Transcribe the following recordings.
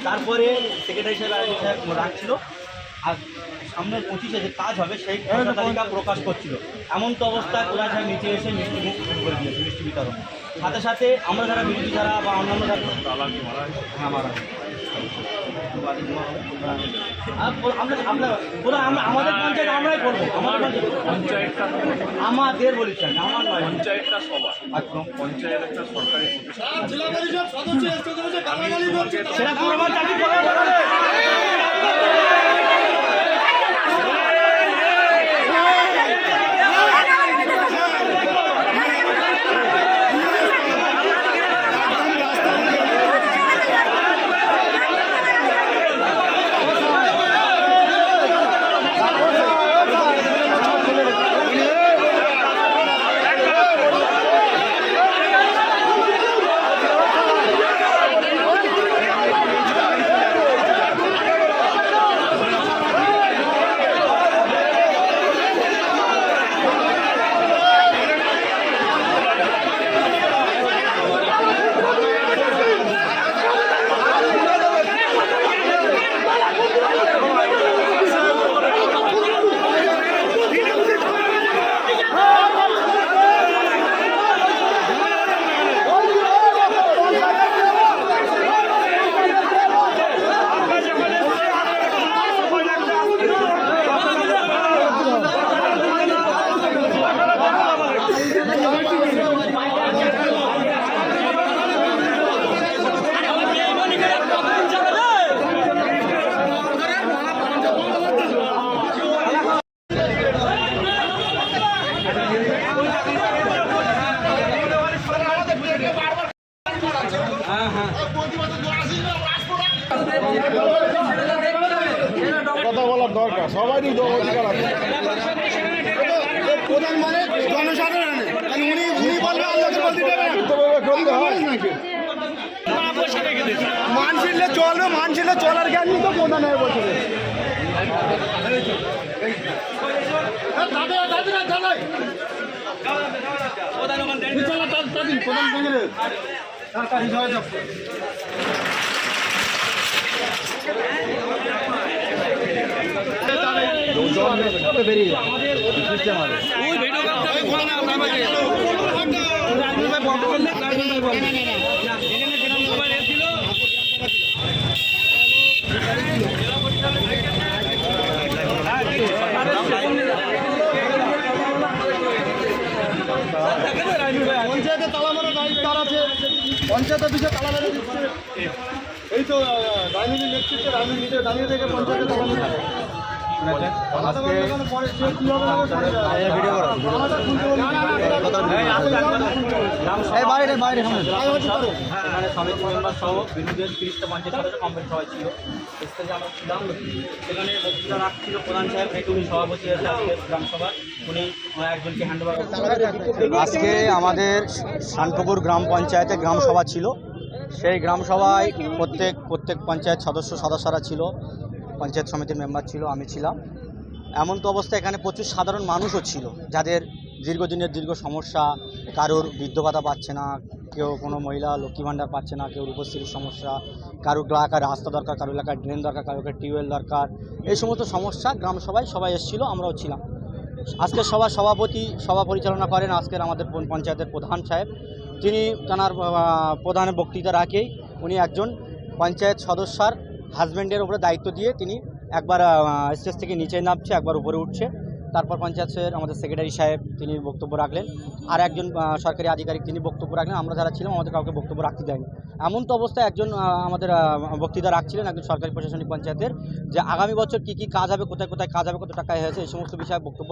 তারপরে সেক্রেটারি সাহেব রাখছিল আর সামনের 25-এ যে কাজ হবে সেই তালিকা প্রকাশ করছিল। এমন তো অবস্থায় প্রধান সাহেব নিচে এসে মিষ্টি মুখ শুরু করে দিয়েছে, মিষ্টি বিতরণ। সাথে সাথে আমরা যারা বিরোধী যারা বা অন্যান্য যারা মারা আমাদের পঞ্চায়েত আমরাই করবো, আমাদের বলেছেন আমার নয়, পঞ্চায়েতটা সবার একদম পঞ্চায়েত একটা সরকারি সেটা পুরোবার চাকরি করে। কথা বলার দরকার, সবারই অধিকার আছে। প্রধান মানে জনসাধারণের, উনি বলবে মান ছিললে চলবে, মান ছিললে চলার জ্ঞানই তো প্রধান হয়ে বসে। পঞ্চায়েতে তালা মারা দায়িত্ব আছে, পঞ্চায়েত অফিসে তালা মেরে দিচ্ছে। এই তো রাজনীতির নেতৃত্বে রাজনীতিতে দাঁড়িয়ে থেকে পঞ্চায়েতে তালা মেরে সমিতি মেম্বার সহ বিরোধী 30টা পঞ্চায়েত সদস্য কমপ্লিট সবাই ছিল। আমরা ছিলাম, সেখানে বক্তৃতা রাখছিল প্রধান সাহেব, উনি সভাপতি আছে আজকে গ্রামসভা, উনি একজনকে হ্যান্ড ওভার। আজকে আমাদের শানপুকুর গ্রাম পঞ্চায়েতে গ্রামসভা ছিল। সেই গ্রামসভায় প্রত্যেক পঞ্চায়েত সদস্যরা ছিল, পঞ্চায়েত সমিতির মেম্বার ছিল, আমি ছিলাম। এমন তো অবস্থা এখানে প্রচুর সাধারণ মানুষও ছিল যাদের দীর্ঘদিনের দীর্ঘ সমস্যা, কারোর বৃদ্ধ ভাতা পাচ্ছে না, কেউ কোনো মহিলা লক্ষ্মী ভাণ্ডার পাচ্ছে না, কেউ রূপশ্রীর সমস্যা, কারোর এলাকায় রাস্তা দরকার, কারোর এলাকায় ড্রেন দরকার, কারোর টিউবওয়েল দরকার, এই সমস্ত সমস্যা গ্রামসভায় সবাই এসেছিলো, আমরাও ছিলাম। আজকের সভা পরিচালনা করেন আজকের আমাদের পঞ্চায়েতের প্রধান সাহেব। তিনি তাঁর প্রধানের বক্তৃতা রাখেই উনি একজন পঞ্চায়েত সদস্যার হাজব্যান্ডের উপরে দায়িত্ব দিয়ে তিনি একবার স্টেজ থেকে নিচে নামছে, একবার উপরে উঠছে। তারপর পঞ্চায়েতের আমাদের সেক্রেটারি সাহেব তিনি বক্তব্য রাখলেন, আর একজন সরকারি আধিকারিক তিনি বক্তব্য রাখলেন। আমরা যারা ছিলাম আমাদের কাউকে বক্তব্য রাখতে দেয়নি। এমন তো অবস্থায় একজন আমাদের বক্তৃতা রাখছিলেন একজন সরকারি প্রশাসনিক পঞ্চায়েতের, যে আগামী বছর কী কী কাজ হবে, কোথায় কোথায় কাজ হবে, কত টাকায় হয়েছে, এই সমস্ত বিষয়ে বক্তব্য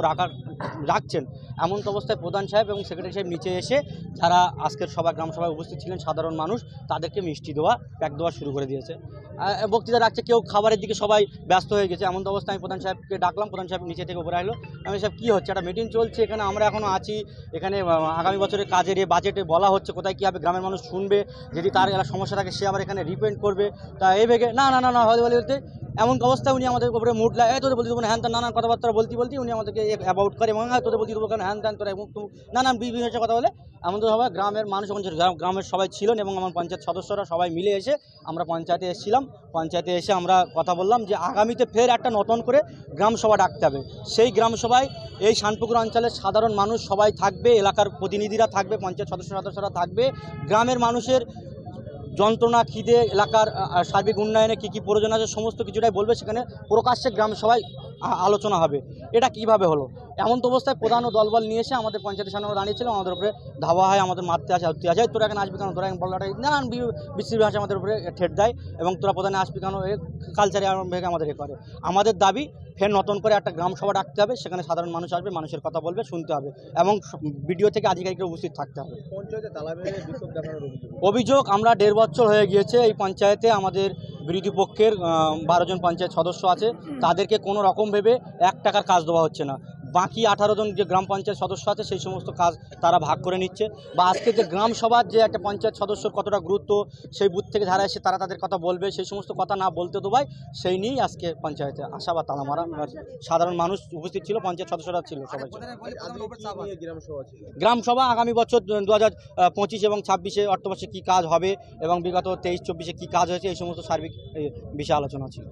রাখছেন। এমন তো অবস্থায় প্রধান সাহেব এবং সেক্রেটারি সাহেব নিচে এসে যারা আজকের গ্রামসভায় উপস্থিত ছিলেন সাধারণ মানুষ, তাদেরকে মিষ্টি দেওয়া, প্যাক দেওয়া শুরু করে দিয়েছে। বক্তৃতা রাখছে, কেউ খাবারের দিকে সবাই ব্যস্ত হয়ে গেছে। এমন তো অবস্থায় আমি প্রধান সাহেবকে ডাকলাম, প্রধান সাহেব নিচে থেকে উপরে আসলো। আমি সাহেব কী হচ্ছে, একটা মিটিং চলছে এখানে, আমরা এখনও আছি, এখানে আগামী বছরের কাজের বাজেটে বলা হচ্ছে কোথায় কী হবে, গ্রামের মানুষ শুনবে, যদি তার সমস্যা থাকে সে আবার এখানে রিপেন্ট করবে। তা এই ভেগে না না না না বলতে এমন অবস্থায় উনি আমাদের উপরে মুড লাগে তোদের বলতে দেবো হ্যান ত্যান নানান কথাবার্তা বলতে উনি আমাদেরকে অ্যাবাউট করে এবং তোদের বলতে দেবো কেন হ্যান ত্যান তোরা নানান বিভিন্ন কথা বলে। এমন তো সবাই গ্রামের মানুষ গ্রামের সবাই ছিলেন এবং আমার পঞ্চায়েত সদস্যরা সবাই মিলে এসে আমরা পঞ্চায়েতে এসেছিলাম। পঞ্চায়েতে এসে আমরা কথা বললাম যে আগামীতে ফের একটা নতুন করে গ্রামসভা ডাকতে হবে। সেই গ্রামসভায় এই শানপুকুর অঞ্চলের সাধারণ মানুষ সবাই থাকবে, এলাকার প্রতিনিধিরা থাকবে, পঞ্চায়েত সদস্যরা থাকবে। গ্রামের মানুষের যন্ত্রণা, খিদে, এলাকার সার্বিক উন্নয়নে কী কী প্রয়োজন আছে সমস্ত কিছুটাই বলবে। সেখানে প্রকাশ্যে গ্রামসভায় আলোচনা হবে। এটা কিভাবে হলো? এমন তো অবস্থায় প্রধান ও দলবল নিয়ে এসে আমাদের পঞ্চায়েতের সামনে দাঁড়িয়েছিল, আমাদের উপরে ধাওয়া হয়, আমাদের মারতে আসে, হত্যা আসে, তোরা এখানে আসবি কেন, তোরা বলাটাই নানান বিশ্রী ভাষা আমাদের উপরে ঠেট দেয় এবং তোরা প্রধানে আসবি কেন, কালচারে ভেঙে আমাদের করে। আমাদের দাবি ফের নতুন করে একটা গ্রামসভা ডাকতে হবে। সেখানে সাধারণ মানুষ আসবে, মানুষের কথা বলবে, শুনতে হবে এবং ভিডিও থেকে আধিকারিকরা উপস্থিত থাকতে হবে। অভিযোগ আমরা 1.5 বছর হয়ে গিয়েছে এই পঞ্চায়েতে আমাদের বিরোধী পক্ষের 12 জন পঞ্চায়েত সদস্য আছে, তাদেরকে কোনো রকম ভেবে 1 টাকার কাজ দেওয়া হচ্ছে না। বাকি 18 জন যে গ্রাম পঞ্চায়েত সদস্য আছে সেই সমস্ত কাজ তারা ভাগ করে নিচ্ছে। বা আজকে যে গ্রাম সভার যে একটা পঞ্চায়েত সদস্যর কতটা গুরুত্ব, সেই বুথ থেকে যারা এসে তারা তাদের কথা বলবে, সেই সমস্ত কথা না বলতে দেওয়ায় সেই নিয়েই আজকে পঞ্চায়েতে আসা বা তালা মারা। সাধারণ মানুষ উপস্থিত ছিল, পঞ্চায়েত সদস্যরা ছিল, সবাই ছিল। গ্রাম সভা আগামী বছর 2025 এবং 26 অর্থবর্ষে কী কাজ হবে এবং বিগত 23-24 কী কাজ হয়েছে এই সমস্ত সার্বিক বিষয়ে আলোচনা ছিল।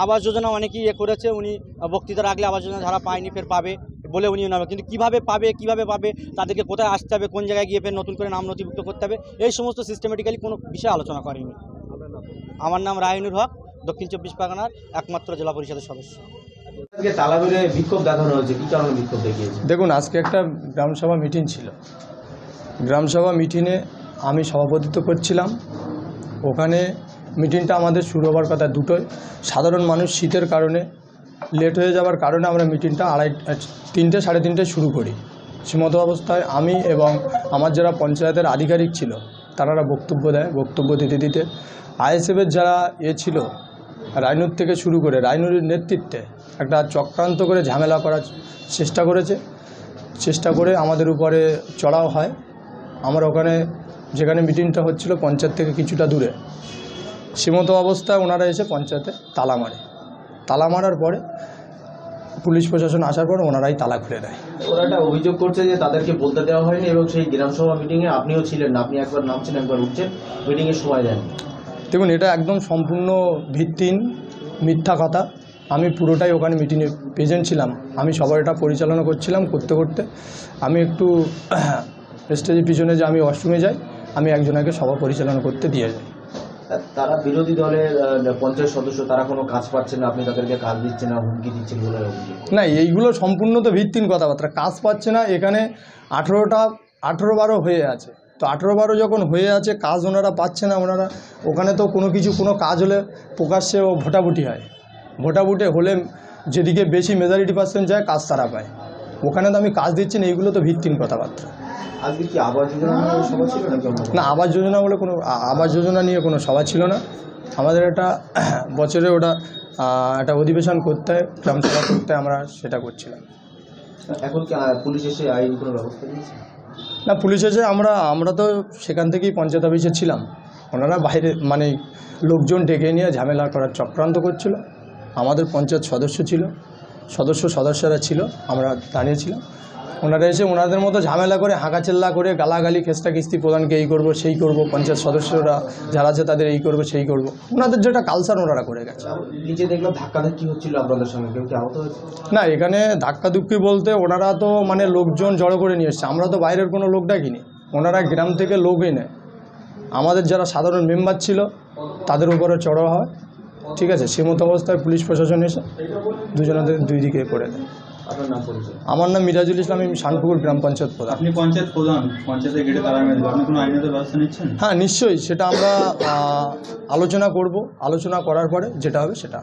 আবাস যোজনা অনেকেই করেছে, উনি বক্তৃতা রাখলে আবাস যোজনা যারা পায়নি ফের পাবে বলে উনি নেবে, কিন্তু কীভাবে পাবে তাদেরকে কোথায় আসতে হবে, কোন জায়গায় গিয়ে ফের নতুন করে নাম নথিভুক্ত করতে হবে, এই সমস্ত সিস্টেমেটিক্যালি কোনো বিষয়ে আলোচনা করেনি। আমার নাম রায়নুর হক, দক্ষিণ 24 পরগনার একমাত্র জেলা পরিষদের সদস্য। তালা মেরে বিক্ষোভ দেখানো হয়েছে, কি কারণে বিক্ষোভ দেখিয়েছে? দেখুন, আজকে একটা গ্রামসভা মিটিং ছিল। গ্রামসভা মিটিংয়ে আমি সভাপতিত্ব করছিলাম। ওখানে মিটিংটা আমাদের শুরু হওয়ার কথা 2টোয়। সাধারণ মানুষ শীতের কারণে লেট হয়ে যাওয়ার কারণে আমরা মিটিংটা 3টে সাড়ে 3টায় শুরু করি। সীমতো অবস্থায় আমি এবং আমার যারা পঞ্চায়েতের আধিকারিক ছিল তারা বক্তব্য দেয়। বক্তব্য দিতে আইএসএফের যারা ছিল রায়নুর থেকে শুরু করে রায়নুরের নেতৃত্বে একটা চক্রান্ত করে ঝামেলা করার চেষ্টা করে আমাদের উপরে চড়াও হয়। আমরা ওখানে যেখানে মিটিংটা হচ্ছিল পঞ্চায়েত থেকে কিছুটা দূরে, সীমতো অবস্থায় ওনারা এসে পঞ্চায়েতে তালা মারার পরে পুলিশ প্রশাসন আসার পর ওনারাই তালা খুলে দেয়। ওরা একটা অভিযোগ করছে যে তাদেরকে বলতে দেওয়া হয়নি এবং সেই গ্রামসভা মিটিংয়ে আপনিও ছিলেন না, আপনি একবার নামছেন একবার উঠছেন, মিটিংয়ের সময় দেননি। দেখুন, এটা একদম সম্পূর্ণ ভিত্তিহীন মিথ্যা কথা। আমি পুরোটাই ওখানে মিটিংয়ে প্রেজেন্ট ছিলাম। আমি সবার এটা পরিচালনা করছিলাম। করতে আমি একটু স্টেজের পিছনে যে আমি ওয়াশরুমে যাই, আমি একজনকে সভা পরিচালনা করতে দিয়ে যাই। তারা বিরোধী দলের পঞ্চায়েত সদস্য, তারা কোনো কাজ পাচ্ছে না, আপনি তাদেরকে কাজ দিচ্ছেন না, হুমকি দিচ্ছেন বলে অভিযোগ। না, এইগুলো সম্পূর্ণ তো ভিত্তিহীন কথাবার্তা। কাজ পাচ্ছে না, এখানে 18-12 হয়ে আছে। তো 18-12 যখন হয়ে আছে, কাজ ওনারা পাচ্ছে না। ওনারা ওখানে তো কোনো কাজ হলে প্রকাশ্যে ভোটাভুটি হয়। ভোটাভুটি হলে যেদিকে বেশি মেজরিটি পার্সেন্ট যায় কাজ তারা পায়। ওখানে তো আমি কাজ দিচ্ছি না, এইগুলো তো ভিত্তিহীন কথাবার্তা। আজকে কি আবাস যোজনা নিয়ে সভা ছিল নাকি? না, আবাস যোজনা নিয়ে কোনো সভা ছিল না। আমাদের একটা বছরে একটা অধিবেশন করতে হয়, গ্রামসভা করতে, আমরা সেটা করছিলাম। এখন কি পুলিশ এসে আইন কোনো ব্যবস্থা নিয়েছে? না, পুলিশ এসে আমরা তো সেখান থেকেই পঞ্চায়েত অফিসে ছিলাম। ওনারা বাইরে লোকজন ডেকে নিয়ে ঝামেলা করার চক্রান্ত করছিল। আমাদের পঞ্চায়েত সদস্যরা ছিল, আমরা দাঁড়িয়েছিলাম। ওনারা এসে ওনাদের মতো ঝামেলা করে হাঁকাচেল্লা করে গালাগালি খেস্তাখিস্তি, প্রধানকে এই করবো সেই করবো, পঞ্চায়েত সদস্যরা যারা আছে তাদের এই করবো সেই করবো, ওনাদের যেটা কালচার ওনারা করে গেছে। নিচে দেখলাম ধাক্কাধাক্কি হচ্ছিল আপনাদের সঙ্গে, কেউ কি আহত হয়েছে? না, এখানে ধাক্কাধুক্কি বলতে ওনারা তো লোকজন জড়ো করে নিয়ে এসছে। আমরা তো বাইরের কোনো লোক ডাকিনি, ওনারা গ্রাম থেকে লোক এনে আমাদের যারা সাধারণ মেম্বার ছিল তাদের উপরে চড়ো হয়। ঠিক আছে, সীমত অবস্থায় পুলিশ প্রশাসন এসে দুজনাদের 2 দিকে করে দেয়। আপনার নাম পরিচয়? আমার নাম মিরাজুল ইসলাম, আমি শানপুকুর গ্রাম পঞ্চায়েত প্রধান। আপনি পঞ্চায়েত প্রধান, পঞ্চায়েতের গেটে তালা মেরে দেবেন, আপনি কোনো আইনত ব্যবস্থা নিচ্ছেন? হ্যাঁ, নিশ্চয়ই, সেটা আমরা আলোচনা করব। আলোচনা করার পরে যেটা হবে সেটা